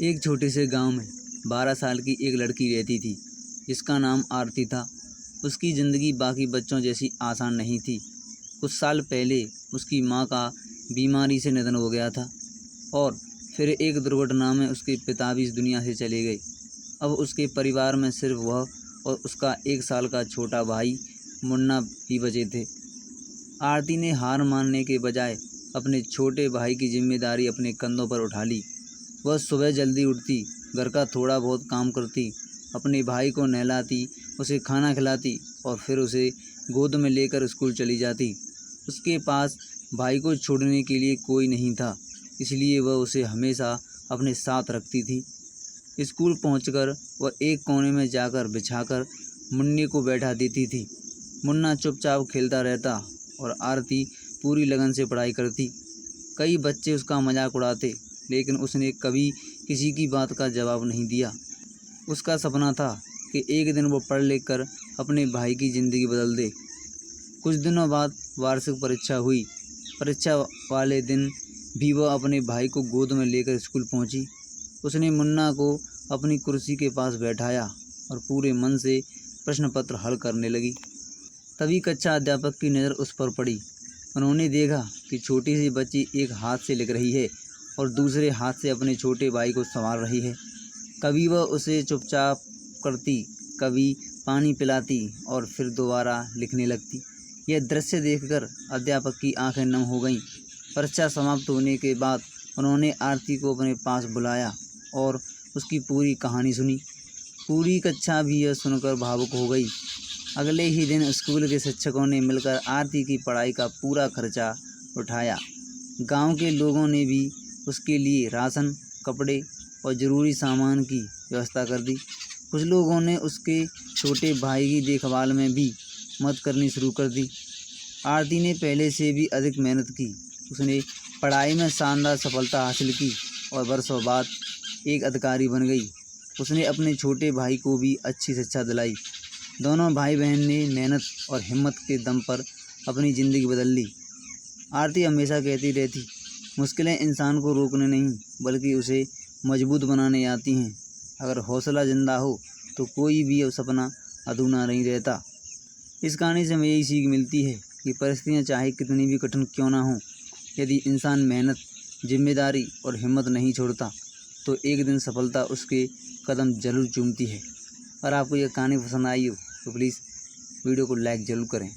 एक छोटे से गांव में 12 साल की एक लड़की रहती थी जिसका नाम आरती था। उसकी ज़िंदगी बाकी बच्चों जैसी आसान नहीं थी। कुछ साल पहले उसकी माँ का बीमारी से निधन हो गया था और फिर एक दुर्घटना में उसके पिता भी इस दुनिया से चले गए। अब उसके परिवार में सिर्फ वह और उसका 1 साल का छोटा भाई मुन्ना भी बचे थे। आरती ने हार मानने के बजाय अपने छोटे भाई की जिम्मेदारी अपने कंधों पर उठा ली। वह सुबह जल्दी उठती, घर का थोड़ा बहुत काम करती, अपने भाई को नहलाती, उसे खाना खिलाती और फिर उसे गोद में लेकर स्कूल चली जाती। उसके पास भाई को छोड़ने के लिए कोई नहीं था, इसलिए वह उसे हमेशा अपने साथ रखती थी। स्कूल पहुंचकर वह एक कोने में जाकर बिछाकर मुन्ने को बैठा देती थी। मुन्ना चुपचाप खेलता रहता और आरती पूरी लगन से पढ़ाई करती। कई बच्चे उसका मजाक उड़ाते, लेकिन उसने कभी किसी की बात का जवाब नहीं दिया। उसका सपना था कि एक दिन वो पढ़ लिख कर अपने भाई की ज़िंदगी बदल दे। कुछ दिनों बाद वार्षिक परीक्षा हुई। परीक्षा वाले दिन भी वह अपने भाई को गोद में लेकर स्कूल पहुंची। उसने मुन्ना को अपनी कुर्सी के पास बैठाया और पूरे मन से प्रश्न पत्र हल करने लगी। तभी कक्षा अध्यापक की नज़र उस पर पड़ी। उन्होंने देखा कि छोटी सी बच्ची एक हाथ से लिख रही है और दूसरे हाथ से अपने छोटे भाई को संभाल रही है। कभी वह उसे चुपचाप करती, कभी पानी पिलाती और फिर दोबारा लिखने लगती। यह दृश्य देखकर अध्यापक की आंखें नम हो गईं। परीक्षा समाप्त होने के बाद उन्होंने आरती को अपने पास बुलाया और उसकी पूरी कहानी सुनी। पूरी कक्षा भी यह सुनकर भावुक हो गई। अगले ही दिन स्कूल के शिक्षकों ने मिलकर आरती की पढ़ाई का पूरा खर्चा उठाया। गांव के लोगों ने भी उसके लिए राशन, कपड़े और ज़रूरी सामान की व्यवस्था कर दी। कुछ लोगों ने उसके छोटे भाई की देखभाल में भी मदद करनी शुरू कर दी। आरती ने पहले से भी अधिक मेहनत की। उसने पढ़ाई में शानदार सफलता हासिल की और वर्षों बाद एक अधिकारी बन गई। उसने अपने छोटे भाई को भी अच्छी शिक्षा दिलाई। दोनों भाई बहन ने मेहनत और हिम्मत के दम पर अपनी ज़िंदगी बदल ली। आरती हमेशा कहती रहती, मुश्किलें इंसान को रोकने नहीं बल्कि उसे मजबूत बनाने आती हैं। अगर हौसला ज़िंदा हो तो कोई भी सपना अधूरा नहीं रहता। इस कहानी से हमें यही सीख मिलती है कि परिस्थितियाँ चाहे कितनी भी कठिन क्यों ना हों, यदि इंसान मेहनत, जिम्मेदारी और हिम्मत नहीं छोड़ता तो एक दिन सफलता उसके कदम जरूर चूमती है। अगर आपको यह कहानी पसंद आई हो तो प्लीज़ वीडियो को लाइक ज़रूर करें।